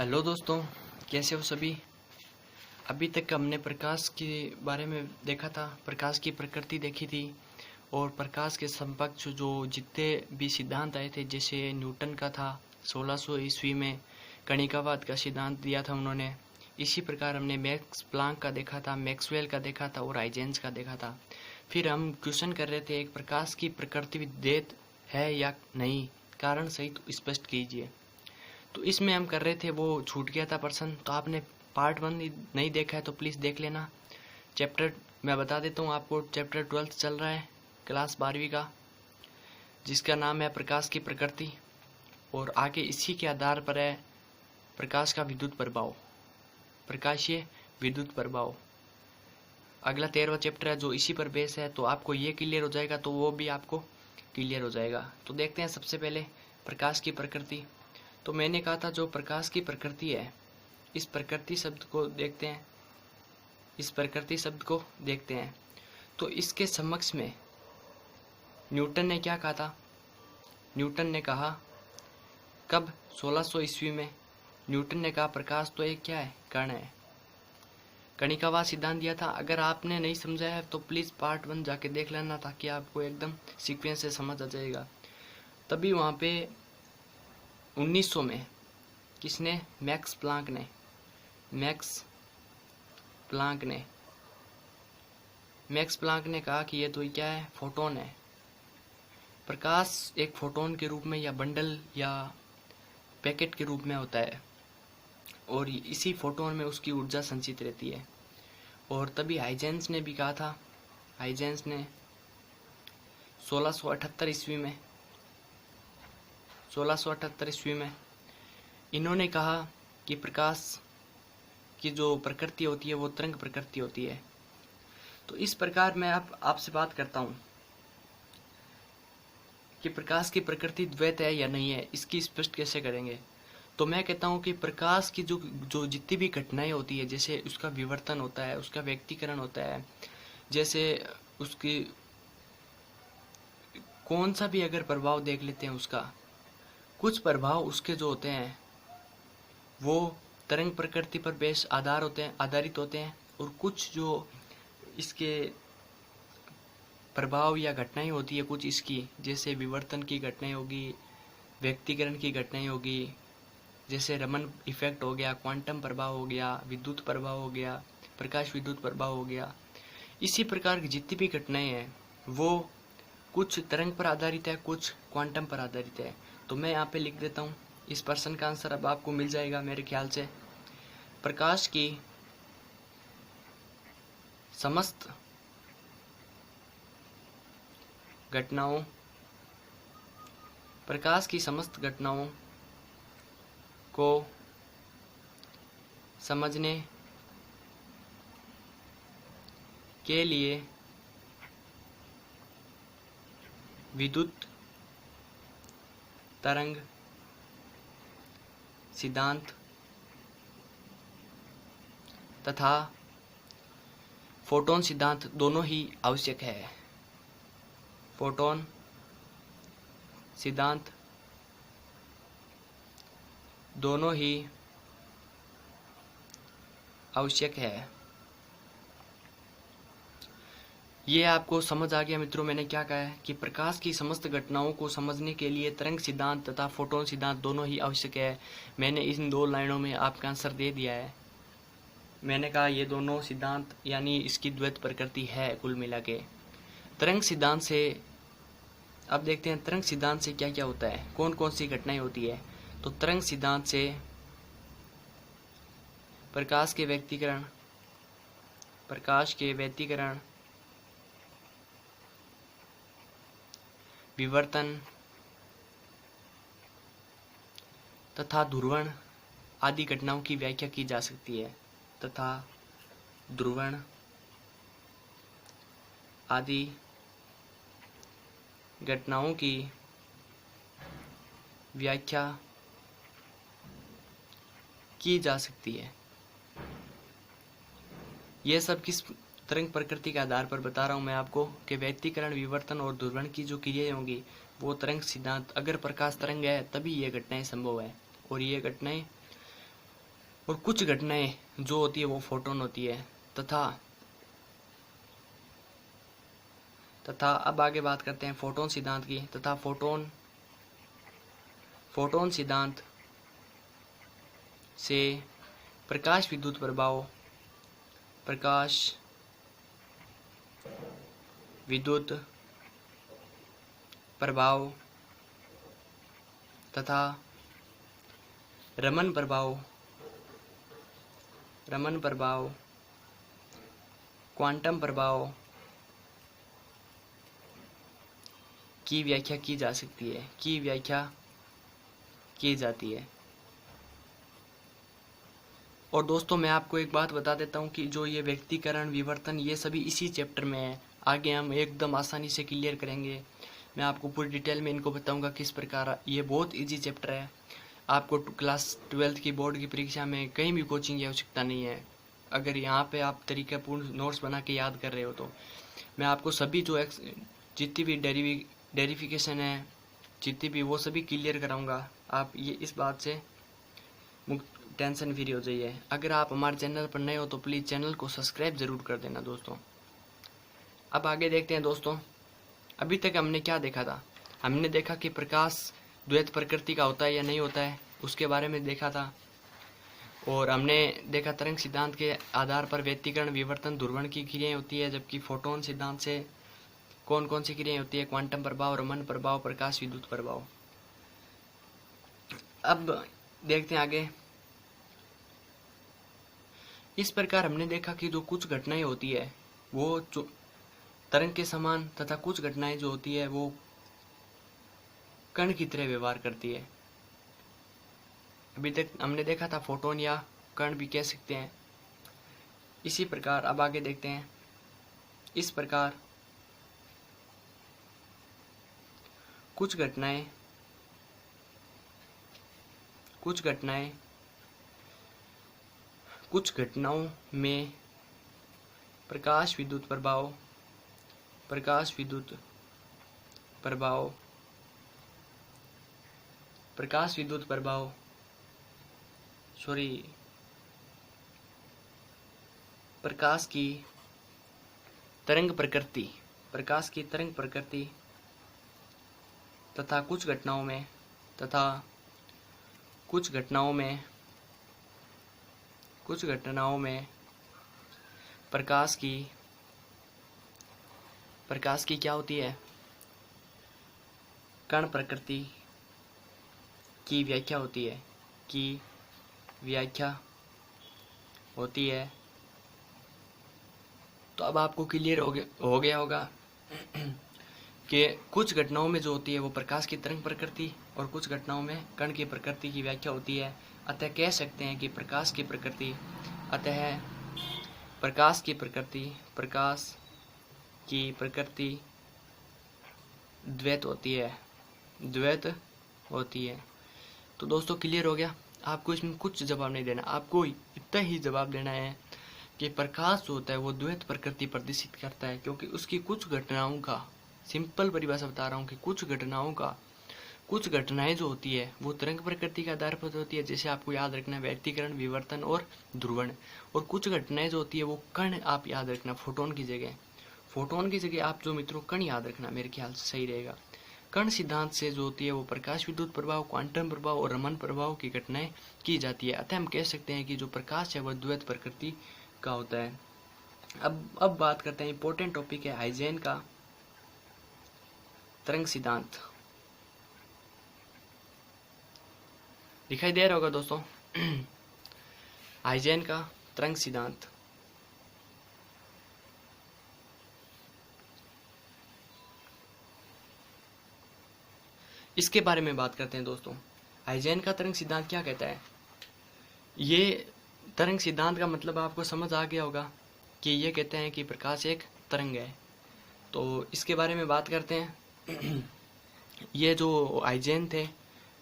Hello दोस्तों, कैसे हो सभी। अभी तक हमने प्रकाश के बारे में देखा था, प्रकाश की प्रकृति देखी थी और प्रकाश के समकक्ष जो जितने भी सिद्धांत आए थे, जैसे न्यूटन का था 1600 ईस्वी में, कणिकावाद का सिद्धांत दिया था उन्होंने। इसी प्रकार हमने मैक्स प्लांक का देखा था, मैक्सवेल का देखा था और हाइजेंस का देखा था। फिर हम क्वेश्चन कर रहे थे, एक प्रकाश की प्रकृति विद्युत है या नहीं, कारण सहित स्पष्ट कीजिए। तो इसमें हम कर रहे थे, वो छूट गया था प्रश्न। तो आपने पार्ट 1 नहीं देखा है तो प्लीज़ देख लेना। चैप्टर मैं बता देता हूँ आपको, चैप्टर 12 चल रहा है क्लास 12वीं का, जिसका नाम है प्रकाश की प्रकृति। और आगे इसी के आधार पर है प्रकाश का विद्युत प्रभाव, प्रकाशीय विद्युत प्रभाव। अगला 13वां चैप्टर है जो इसी पर बेस है। तो आपको ये क्लियर हो जाएगा तो वो भी आपको क्लियर हो जाएगा। तो देखते हैं सबसे पहले प्रकाश की प्रकृति। तो मैंने कहा था जो प्रकाश की प्रकृति है, इस प्रकृति शब्द को देखते हैं, इस प्रकृति शब्द को देखते हैं। तो इसके समक्ष में न्यूटन ने क्या कहा था। न्यूटन ने कहा कब, 1600 ईस्वी में न्यूटन ने कहा प्रकाश तो एक क्या है, कण है। कणिकावाद सिद्धांत दिया था। अगर आपने नहीं समझा है तो प्लीज़ पार्ट 1 जाके देख लेना, ताकि आपको एकदम सीक्वेंस से समझ आ जाएगा। तभी वहाँ पे 1900 में किसने, मैक्स प्लांक ने कहा कि ये तो क्या है, फोटोन है। प्रकाश एक फोटोन के रूप में या बंडल या पैकेट के रूप में होता है और इसी फोटोन में उसकी ऊर्जा संचित रहती है। और तभी हाइजेंस ने भी कहा था, हाइजेंस ने 1678 ईस्वी में इन्होंने कहा कि प्रकाश की जो प्रकृति होती है वो तरंग प्रकृति होती है। तो इस प्रकार मैं आपसे बात करता हूँ कि प्रकाश की प्रकृति द्वैत है या नहीं है, इसकी स्पष्ट कैसे करेंगे। तो मैं कहता हूँ कि प्रकाश की जो जितनी भी घटनाएं होती है, जैसे उसका विवर्तन होता है, उसका व्यक्तीकरण होता है, जैसे उसकी कौन सा भी अगर प्रभाव देख लेते हैं, उसका कुछ प्रभाव उसके जो होते हैं वो तरंग प्रकृति पर आधारित होते हैं और कुछ जो इसके प्रभाव या घटनाएं होती है कुछ इसकी, जैसे विवर्तन की घटनाएं होगी, व्यक्तीकरण की घटनाएं होगी, जैसे रमन इफेक्ट हो गया, क्वांटम प्रभाव हो गया, विद्युत प्रभाव हो गया, प्रकाश विद्युत प्रभाव हो गया। इसी प्रकार की जितनी भी घटनाएं हैं वो कुछ तरंग पर आधारित है, कुछ क्वांटम पर आधारित है। तो मैं यहाँ पे लिख देता हूँ, इस प्रश्न का आंसर अब आपको मिल जाएगा मेरे ख्याल से। प्रकाश की समस्त घटनाओं को समझने के लिए विद्युत तरंग सिद्धांत तथा फोटोन सिद्धांत दोनों ही आवश्यक है। फोटोन सिद्धांत दोनों ही आवश्यक है। ये आपको समझ आ गया मित्रों, मैंने क्या कहा है कि प्रकाश की समस्त घटनाओं को समझने के लिए तरंग सिद्धांत तथा फोटोन सिद्धांत दोनों ही आवश्यक है। मैंने इन 2 लाइनों में आपका आंसर दे दिया है। मैंने कहा ये दोनों सिद्धांत यानी इसकी द्वैत प्रकृति है कुल मिला के। तरंग सिद्धांत से अब देखते हैं तरंग सिद्धांत से क्या क्या होता है, कौन कौन सी घटनाएं होती है। तो तरंग सिद्धांत से प्रकाश के व्यतिकरण, विवर्तन तथा ध्रुवण आदि घटनाओं की व्याख्या की जा सकती है, तथा ध्रुवण आदि घटनाओं की व्याख्या की जा सकती है। यह सब किस तरंग प्रकृति के आधार पर बता रहा हूँ मैं आपको कि व्यतिकरण, विवर्तन और ध्रुवण की जो क्रियाएं होंगी वो तरंग सिद्धांत, अगर प्रकाश तरंग है तभी ये घटनाएं संभव है। और ये घटनाएं और कुछ घटनाएं जो होती है वो फोटोन होती है। तथा अब आगे बात करते हैं फोटोन सिद्धांत की। तथा फोटोन सिद्धांत से प्रकाश विद्युत प्रभाव तथा रमन प्रभाव क्वांटम प्रभाव की व्याख्या की जाती है। और दोस्तों मैं आपको एक बात बता देता हूँ कि जो ये व्यक्तिकरण, विवर्तन, ये सभी इसी चैप्टर में है। आगे हम एकदम आसानी से क्लियर करेंगे। मैं आपको पूरी डिटेल में इनको बताऊंगा किस प्रकार। ये बहुत इजी चैप्टर है। आपको क्लास 12th की बोर्ड की परीक्षा में कहीं भी कोचिंग की आवश्यकता नहीं है। अगर यहाँ पे आप तरीकापूर्ण नोट्स बना के याद कर रहे हो तो मैं आपको सभी जो जितनी भी डेरिफिकेशन है, जितनी भी, वो सभी क्लियर कराऊंगा। आप ये इस बात से टेंशन फ्री हो जाइए। अगर आप हमारे चैनल पर नए हो तो प्लीज़ चैनल को सब्सक्राइब ज़रूर कर देना दोस्तों। अब आगे देखते हैं दोस्तों। अभी तक हमने क्या देखा था? हमने देखा कि प्रकाश द्वैत प्रकृति का होता है या नहीं होता है, उसके बारे में देखा था। और हमने देखा तरंग सिद्धांत के आधार पर व्यतिकरण, विवर्तन, ध्रुवण की क्रियाएं होती है, जबकि फोटोन सिद्धांत से कौन कौन सी क्रियाएं होती है? क्वांटम प्रभाव, रमन प्रभाव, प्रकाश विद्युत प्रभाव। अब देखते हैं आगे। इस प्रकार हमने देखा कि जो कुछ घटनाएं होती है वो तरंग के समान, तथा कुछ घटनाएं जो होती है वो कण की तरह व्यवहार करती है। अभी तक हमने देखा था फोटोन या कण भी कह सकते हैं। इसी प्रकार अब आगे देखते हैं। इस प्रकार कुछ घटनाओं में प्रकाश विद्युत प्रभाव प्रकाश की तरंग प्रकृति तथा कुछ घटनाओं में प्रकाश की क्या होती है? कण प्रकृति की व्याख्या होती है। तो अब आपको क्लियर हो गया होगा कि कुछ घटनाओं में जो होती है वो प्रकाश की तरंग प्रकृति और कुछ घटनाओं में कण की प्रकृति की व्याख्या होती है। अतः कह सकते हैं कि प्रकाश की प्रकृति द्वैत होती है। तो दोस्तों क्लियर हो गया। आपको इसमें कुछ जवाब नहीं देना, आपको इतना ही जवाब देना है कि प्रकाश जो होता है वो द्वैत प्रकृति प्रदर्शित करता है, क्योंकि उसकी कुछ घटनाओं का, सिंपल परिभाषा बता रहा हूँ कि कुछ घटनाएं जो होती है वो तरंग प्रकृति के आधार पर होती है। जैसे आपको याद रखना है व्यतिकरण, विवर्तन और ध्रुवण। और कुछ घटनाएं जो होती है वो कण आप याद रखना, फोटोन की जगह आप जो मित्रों कण याद रखना, मेरे ख्याल से सही रहेगा। कण सिद्धांत से जो होती है वो प्रकाश विद्युत प्रभाव, क्वांटम प्रभाव और रमन प्रभाव की घटनाएं की जाती है। अतः हम कह सकते हैं कि जो प्रकाश है वह द्वैत प्रकृति का होता है। अब बात करते हैं, इंपॉर्टेंट टॉपिक है हाइजेन का तरंग सिद्धांत। दिखाई दे रहा होगा दोस्तों हाइजेन का तरंग सिद्धांत। इसके बारे में बात करते हैं दोस्तों। हाइजेन का तरंग सिद्धांत क्या कहता है? ये तरंग सिद्धांत का मतलब आपको समझ आ गया होगा कि ये कहते हैं कि प्रकाश एक तरंग है। तो इसके बारे में बात करते हैं। ये जो हाइजेन थे,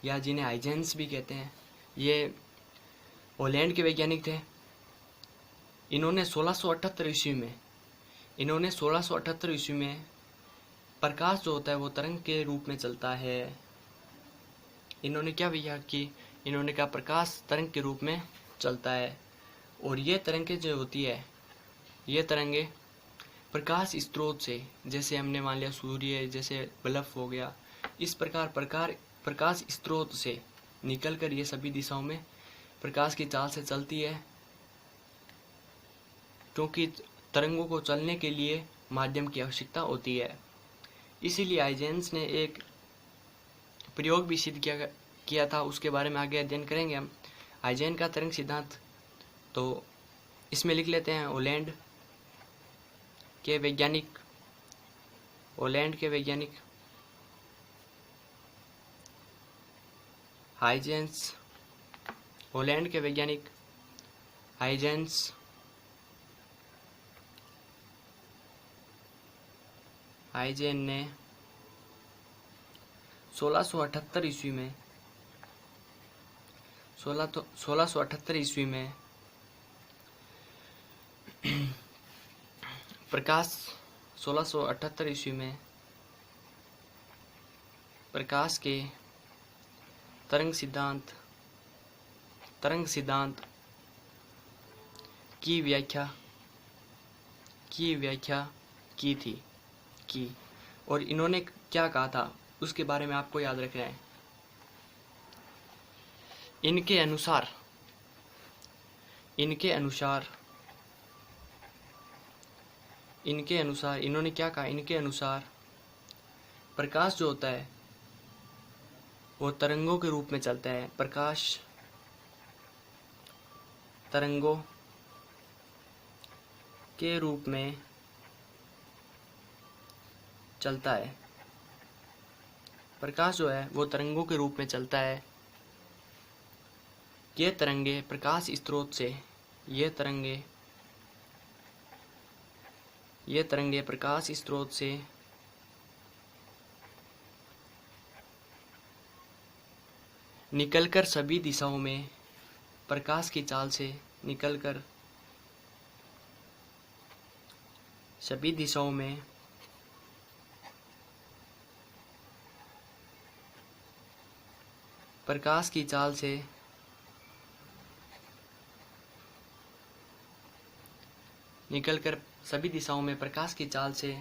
या जिन्हें हाइजेंस भी कहते हैं, ये हॉलैंड के वैज्ञानिक थे। इन्होंने 1678 ईस्वी में प्रकाश जो होता है वो तरंग के रूप में चलता है। इन्होंने क्या व्याख्या की? इन्होंने कहा प्रकाश तरंग के रूप में चलता है। और ये तरंगें जो होती है, ये तरंगे प्रकाश स्रोत से, जैसे हमने मान लिया सूर्य, जैसे बल्ब हो गया, इस प्रकार प्रकाश स्रोत से निकलकर ये सभी दिशाओं में प्रकाश की चाल से चलती है, क्योंकि तरंगों को चलने के लिए माध्यम की आवश्यकता होती है। इसीलिए हाइजेंस ने एक प्रयोग भी सिद्ध किया था, उसके बारे में आगे अध्ययन करेंगे हम। हाइजेन का तरंग सिद्धांत, तो इसमें लिख लेते हैं हॉलैंड के वैज्ञानिक हाइजेंस, हॉलैंड के वैज्ञानिक हाइजेन ने 1678 ईस्वी में 1678 ईस्वी में प्रकाश के तरंग सिद्धांत की व्याख्या की। और इन्होंने क्या कहा था उसके बारे में आपको याद रखना है। इनके अनुसार इन्होंने क्या कहा, इनके अनुसार प्रकाश जो होता है वो तरंगों के रूप में चलता है। प्रकाश तरंगों के रूप में चलता है। प्रकाश जो है वो तरंगों के रूप में चलता है। ये तरंगे प्रकाश स्रोत से, ये तरंगे प्रकाश स्रोत से निकलकर सभी दिशाओं में प्रकाश की चाल से निकलकर सभी दिशाओं में प्रकाश की चाल से निकलकर सभी दिशाओं में प्रकाश की चाल से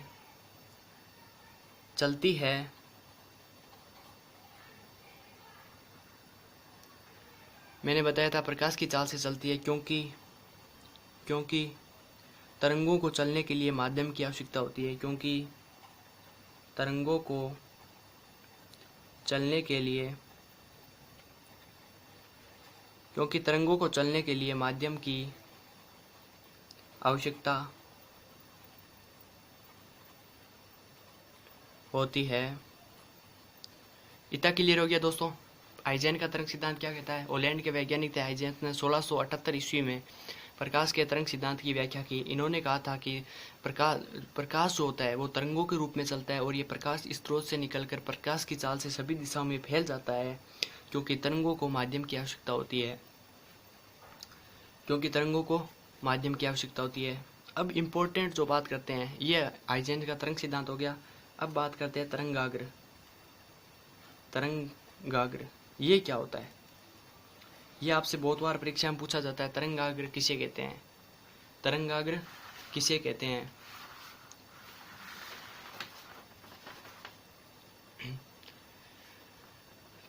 चलती है। मैंने बताया था प्रकाश की चाल से चलती है क्योंकि तरंगों को चलने के लिए माध्यम की आवश्यकता होती है। क्योंकि तरंगों को चलने के लिए माध्यम की आवश्यकता होती है। इतना क्लियर हो गया दोस्तों। हाइजेन का तरंग सिद्धांत क्या कहता है? हॉलैंड के वैज्ञानिक थे हाइजेन ने 1678 ईस्वी में प्रकाश के तरंग सिद्धांत की व्याख्या की। इन्होंने कहा था कि प्रकाश जो होता है वो तरंगों के रूप में चलता है और ये प्रकाश स्रोत से निकलकर प्रकाश की चाल से सभी दिशाओं में फैल जाता है, क्योंकि तरंगों को माध्यम की आवश्यकता होती है। अब इम्पोर्टेंट जो बात करते हैं, ये हाइजेन का तरंग सिद्धांत हो गया। अब बात करते हैं तरंगाग्र। ये क्या होता है? ये आपसे बहुत बार परीक्षा में पूछा जाता है, तरंगाग्र किसे कहते हैं?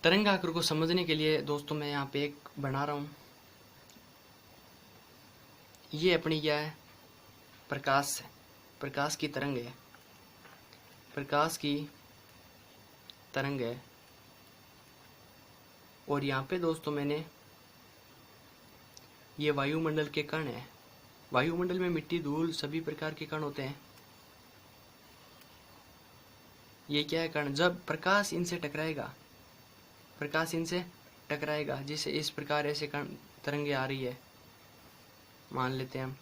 तरंगाग्र को समझने के लिए दोस्तों मैं यहाँ पे एक बना रहा हूँ। ये अपनी क्या है? प्रकाश की तरंग है। और यहाँ पे दोस्तों मैंने ये वायुमंडल के कण है। वायुमंडल में मिट्टी, धूल, सभी प्रकार के कण होते हैं। ये क्या है? कण। जब प्रकाश इनसे टकराएगा, जैसे इस प्रकार ऐसे कण तरंगे आ रही है, मान लेते हैं हम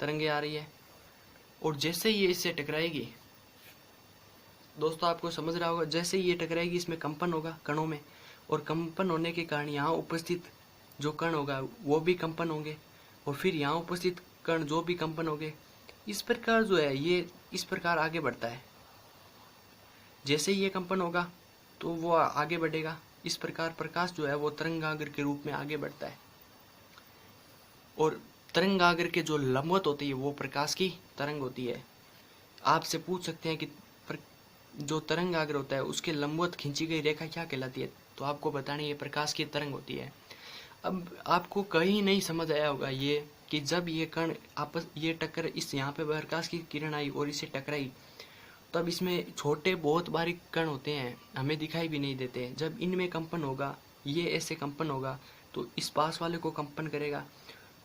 तरंगे आ रही है, और जैसे ये इससे टकराएगी दोस्तों, आपको समझ रहा होगा, जैसे ये टकराएगी इसमें कंपन होगा कणों में, और कंपन होने के कारण यहाँ उपस्थित जो कण होगा वो भी कंपन होंगे, और फिर यहाँ उपस्थित कण जो भी कंपन होंगे। इस प्रकार जो है ये इस प्रकार आगे बढ़ता है। जैसे ही ये कंपन होगा तो वो आगे बढ़ेगा। इस प्रकार प्रकाश जो है वो तरंगाग्र के रूप में आगे बढ़ता है। और तरंगाग्र के जो लंबवत होती है वो प्रकाश की तरंग होती है। आपसे पूछ सकते हैं कि जो तरंगाग्र होता है उसके लंबवत खींची गई रेखा क्या कहलाती है, तो आपको बतानी है प्रकाश की तरंग होती है। अब आपको कहीं नहीं समझ आया होगा ये कि जब ये कण आपस ये टक्कर इस यहाँ पे प्रकाश की किरण आई और इसे टकराई, तब इसमें छोटे बहुत बारीक कण होते हैं, हमें दिखाई भी नहीं देते। जब इनमें कंपन होगा, ये ऐसे कंपन होगा तो इस पास वाले को कंपन करेगा।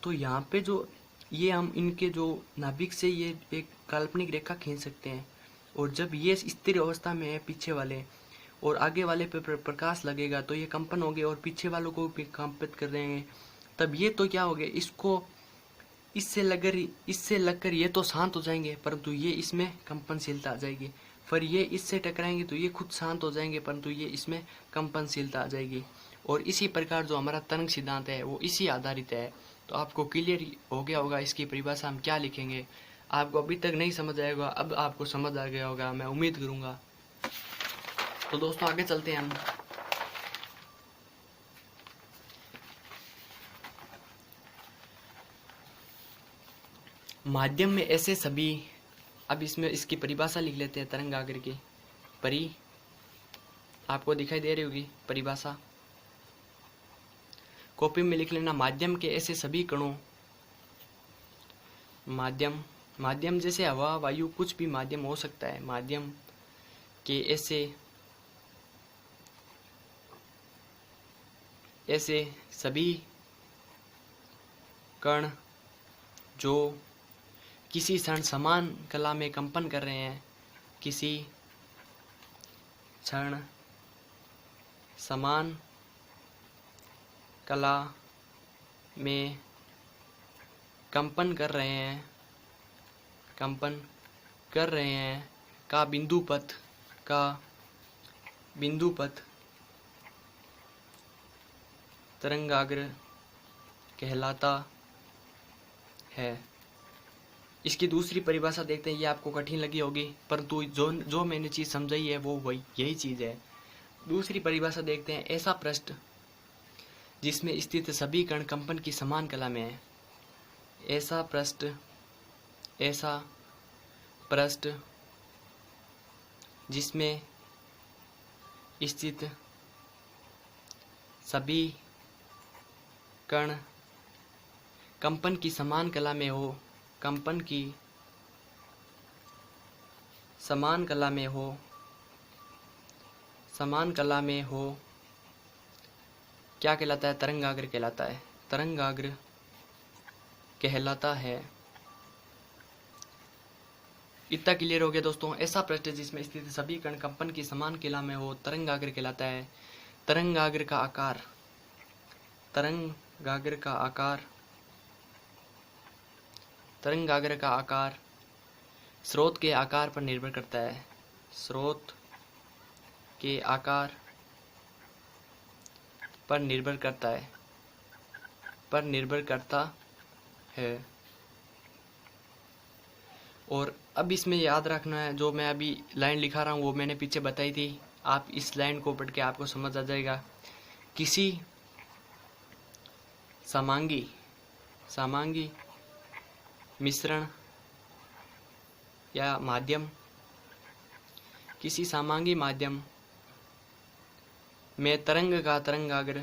तो यहाँ पे जो ये हम इनके जो नाभिक से ये एक काल्पनिक रेखा खींच सकते हैं, और जब ये स्थिर अवस्था में है पीछे वाले और आगे वाले पे प्रकाश लगेगा तो ये कंपन होंगे और पीछे वालों को भी कंपित कर देंगे। तब ये तो क्या हो गया, इसको इससे लगकर ये तो शांत हो जाएंगे, परंतु ये इसमें कंपनशीलता आ जाएगी। फिर ये इससे टकराएंगे तो ये खुद शांत हो जाएंगे, परंतु ये इसमें कंपनशीलता आ जाएगी। और इसी प्रकार जो हमारा तरंग सिद्धांत है वो इसी आधारित है। तो आपको क्लियर हो गया होगा इसकी परिभाषा हम क्या लिखेंगे। आपको अभी तक नहीं समझ आएगा, अब आपको समझ आ गया होगा, मैं उम्मीद करूंगा। तो दोस्तों आगे चलते हैं हम। माध्यम में ऐसे सभी, अब इसमें इसकी परिभाषा लिख लेते हैं तरंगाग्र की। आपको दिखाई दे रही होगी परिभाषा, कॉपी में लिख लेना। माध्यम के ऐसे सभी कणों, माध्यम जैसे हवा वायु कुछ भी माध्यम हो सकता है। माध्यम के ऐसे सभी कण जो किसी क्षण समान कला में कंपन कर रहे हैं, किसी क्षण समान कला में कंपन कर रहे हैं का बिंदुपथ तरंगाग्र कहलाता है। इसकी दूसरी परिभाषा देखते हैं, ये आपको कठिन लगी होगी, परंतु जो मैंने चीज़ समझाई है वो यही चीज़ है। दूसरी परिभाषा देखते हैं, ऐसा पृष्ठ जिसमें स्थित सभी कण कंपन की समान कला में है। ऐसा पृष्ठ जिसमें स्थित सभी कण कंपन की समान कला में हो, कंपन की समान कला में हो, क्या कहलाता है, तरंगाग्र कहलाता है। तरंगाग्र कहलाता है। इतना क्लियर हो गया दोस्तों। ऐसा पृष्ठ जिसमें स्थित सभी कण कंपन की समान कला में हो तरंगाग्र कहलाता है। तरंगाग्र का आकार स्रोत के आकार पर निर्भर करता है। स्रोत के आकार पर निर्भर करता है। और अब इसमें याद रखना है, जो मैं अभी लाइन लिखा रहा हूँ वो मैंने पीछे बताई थी, आप इस लाइन को पढ़ के आपको समझ आ जाएगा। किसी समांगी मिश्रण या माध्यम, किसी समांगी माध्यम में तरंग का तरंगाग्र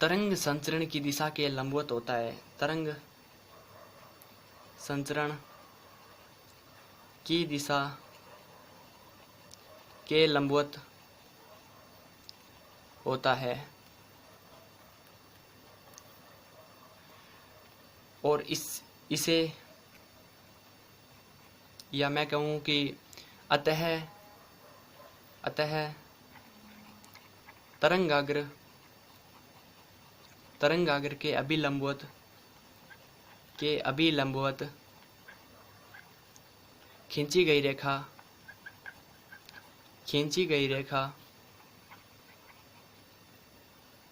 तरंग संचरण की दिशा के लंबवत होता है। तरंग संचरण की दिशा के लंबवत होता है। और इसे या मैं कहूँ कि अतः तरंगाग्र के अभिलंबवत खींची गई रेखा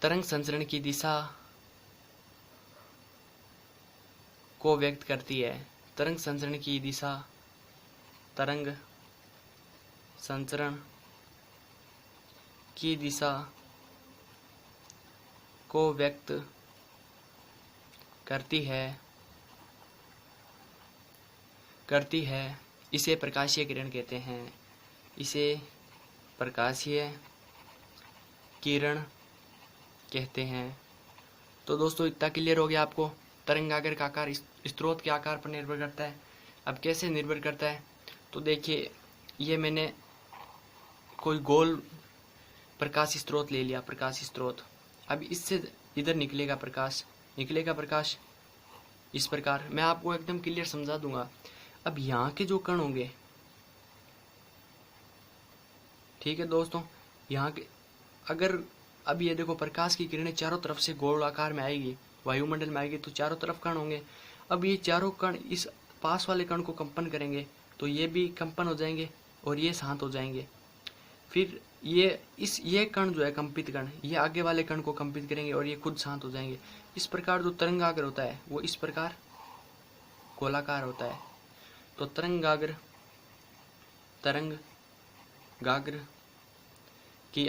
तरंग संचरण की दिशा को व्यक्त करती है। तरंग संचरण की दिशा तरंग संचरण की दिशा को व्यक्त करती है इसे प्रकाशीय किरण कहते हैं। इसे प्रकाशीय किरण कहते हैं। तो दोस्तों इतना क्लियर हो गया आपको। तरंगागर का आकार स्रोत के आकार पर निर्भर करता है। अब कैसे निर्भर करता है, तो देखिए ये मैंने कोई गोल प्रकाश स्रोत ले लिया, प्रकाश स्रोत। अब इससे इधर निकलेगा प्रकाश इस प्रकार। मैं आपको एकदम क्लियर समझा दूंगा। अब यहाँ के जो कण होंगे, ठीक है दोस्तों, यहाँ के अगर अब ये देखो प्रकाश की किरणें चारों तरफ से गोल आकार में आएगी, वायुमंडल में आएगी, तो चारों तरफ कण होंगे। अब ये चारों कण इस पास वाले कण को कंपन करेंगे तो ये भी कंपन हो जाएंगे और ये शांत हो जाएंगे। फिर ये कण जो है कंपित कण, ये आगे वाले कण को कंपित करेंगे और ये खुद शांत हो जाएंगे। इस प्रकार जो तरंगाग्र होता है वो इस प्रकार गोलाकार होता है। तो तरंगाग्र की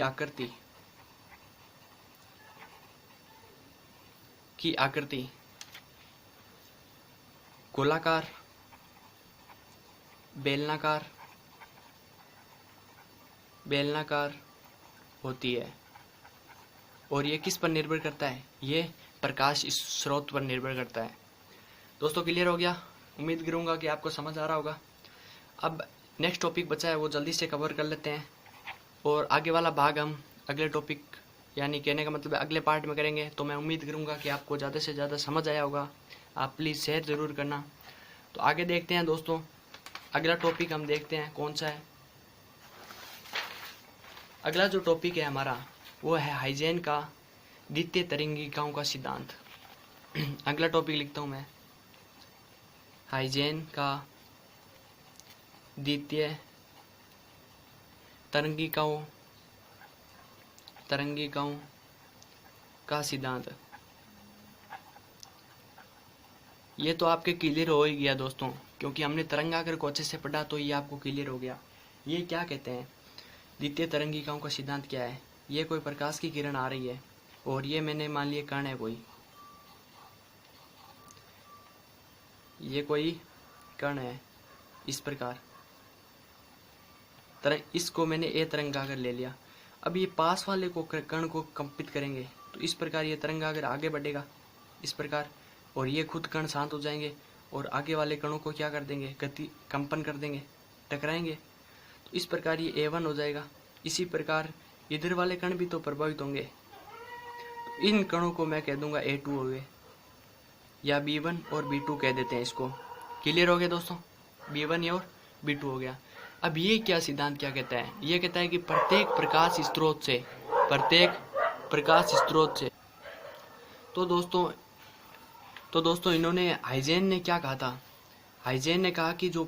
आकृति गोलाकार, बेलनाकार होती है। और ये किस पर निर्भर करता है, ये प्रकाश स्रोत पर निर्भर करता है। दोस्तों क्लियर हो गया? उम्मीद करूंगा कि आपको समझ आ रहा होगा। अब नेक्स्ट टॉपिक बचा है वो जल्दी से कवर कर लेते हैं और आगे वाला भाग हम अगले टॉपिक, यानी कहने का मतलब अगले पार्ट में करेंगे। तो मैं उम्मीद करूंगा कि आपको ज़्यादा से ज़्यादा समझ आया होगा। आप प्लीज़ शेयर ज़रूर करना। तो आगे देखते हैं दोस्तों, अगला टॉपिक हम देखते हैं कौन सा है। अगला जो टॉपिक है हमारा वो है हाइजेन का द्वितीय तरंगिकाओं का सिद्धांत। अगला टॉपिक लिखता हूँ मैं, हाइजेन का द्वितीय तरंगिकाओं का सिद्धांत। ये तो आपके क्लियर हो ही गया दोस्तों, क्योंकि हमने तरंगाग्र को अच्छे से पढ़ा, तो ये आपको क्लियर हो गया। ये क्या कहते हैं, द्वितीय तरंगिकाओं का सिद्धांत क्या है। ये कोई प्रकाश की किरण आ रही है और ये मैंने मान लिया कण है कोई, ये कोई कण है इस प्रकार, इसको मैंने ए तरंगाग्र ले लिया। अब ये पास वाले को कण को कंपित करेंगे तो इस प्रकार ये तरंगाग्र आगे बढ़ेगा इस प्रकार, और ये खुद कण शांत हो जाएंगे और आगे वाले कणों को क्या कर देंगे, गति कंपन कर देंगे, टकराएंगे। तो इस प्रकार ये A1 हो जाएगा। इसी प्रकार इधर वाले कण भी तो प्रभावित होंगे, तो इन कणों को मैं कह दूंगा A2 हो गए, या B1 और B2 कह देते हैं इसको। क्लियर हो गया दोस्तों, B1 और B2 हो गया। अब ये क्या सिद्धांत क्या कहता है, ये कहता है कि प्रत्येक प्रकाश स्रोत से तो दोस्तों इन्होंने हाइजेन ने क्या कहा था, हाइजेन ने कहा कि जो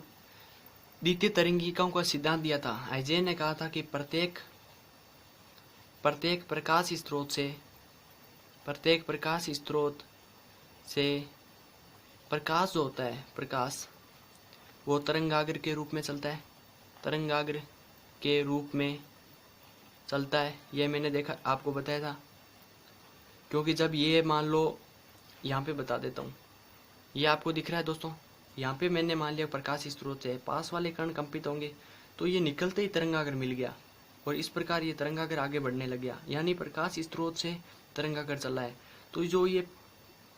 द्वितीय तरंगिकाओं का सिद्धांत दिया था, हाइजेन ने कहा था कि प्रत्येक प्रकाश स्रोत से प्रकाश जो होता है, प्रकाश वो तरंगाग्र के रूप में चलता है। ये मैंने देखा, आपको बताया था। क्योंकि जब ये मान लो, यहाँ पे बता देता हूँ, ये आपको दिख रहा है दोस्तों, यहाँ पे मैंने मान लिया प्रकाश स्रोत से पास वाले कण कंपित होंगे, तो ये निकलते ही तरंगाग्र मिल गया और इस प्रकार ये तरंगाग्र आगे बढ़ने लग गया, यानी प्रकाश स्रोत से तरंगाग्र चला है। तो जो ये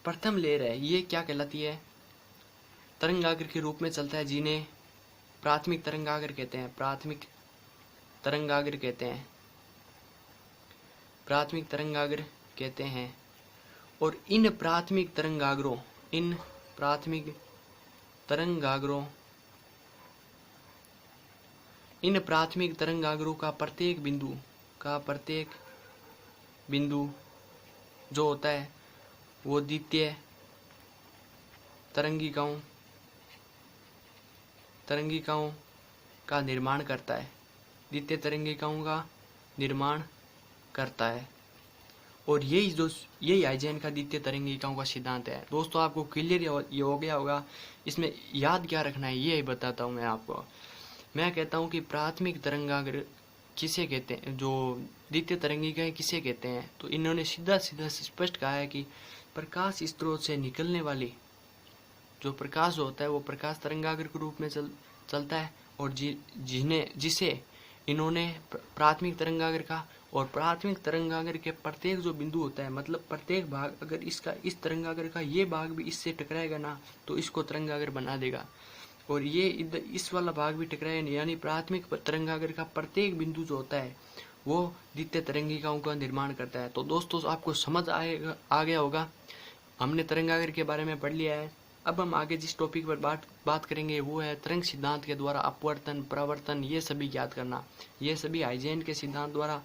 प्रथम लेयर है ये क्या कहलाती है, तरंगाग्र के रूप में चलता है, जिन्हें प्राथमिक तरंगाग्र कहते हैं। और इन प्राथमिक तरंगाग्रों का प्रत्येक बिंदु जो होता है वो द्वितीय तरंगिकाओं का निर्माण करता है। और यही हाइजेन का द्वितीय तरंगिकाओं का सिद्धांत है। दोस्तों आपको क्लियर ये हो गया होगा। इसमें याद क्या रखना है ये बताता हूँ मैं आपको। मैं कहता हूँ कि प्राथमिक तरंगाग्र किसे कहते हैं, जो द्वितीय तरंगिकाएं किसे कहते हैं, तो इन्होंने सीधा सीधा स्पष्ट कहा है कि प्रकाश स्रोत से निकलने वाली जो प्रकाश होता है वो प्रकाश तरंगाग्र के रूप में चलता है, और जिसे इन्होंने प्राथमिक तरंगाग्र का, और प्राथमिक तरंगाग्र के प्रत्येक जो बिंदु होता है, मतलब प्रत्येक भाग, अगर इसका इस तरंगाग्र का ये भाग भी इससे टकराएगा ना तो इसको तरंगाग्र बना देगा, और ये इस वाला भाग भी टकराएगा, यानी प्राथमिक तरंगाग्र का प्रत्येक बिंदु जो होता है वो द्वितीय तरंगिकाओं का निर्माण करता है। तो दोस्तों आपको समझ आ गया होगा, हमने तरंगाग्र के बारे में पढ़ लिया है। अब हम आगे जिस टॉपिक पर बात करेंगे वो है तरंग सिद्धांत के द्वारा अपवर्तन, परावर्तन, ये सभी ज्ञात करना। ये सभी हाइजेन के सिद्धांत द्वारा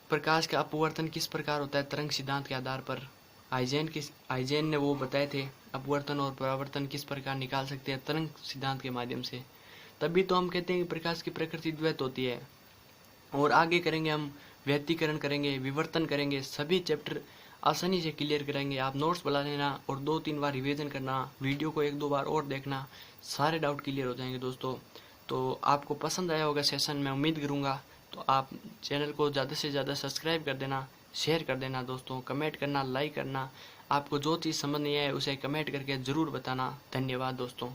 प्रकाश का अपवर्तन किस प्रकार होता है तरंग सिद्धांत के आधार पर हाइजेन ने वो बताए थे, अपवर्तन और परावर्तन किस प्रकार निकाल सकते हैं तरंग सिद्धांत के माध्यम से। तभी तो हम कहते हैं कि प्रकाश की प्रकृति द्वैत होती है। और आगे करेंगे हम व्यतिकरण करेंगे, विवर्तन करेंगे, सभी चैप्टर आसानी से क्लियर करेंगे। आप नोट्स बना लेना और 2-3 बार रिवीजन करना, वीडियो को 1-2 बार और देखना, सारे डाउट क्लियर हो जाएंगे दोस्तों। तो आपको पसंद आया होगा सेशन, मैं उम्मीद करूँगा। तो आप चैनल को ज़्यादा से ज़्यादा सब्सक्राइब कर देना, शेयर कर देना दोस्तों, कमेंट करना, लाइक करना। आपको जो चीज़ समझ नहीं आए उसे कमेंट करके ज़रूर बताना। धन्यवाद दोस्तों।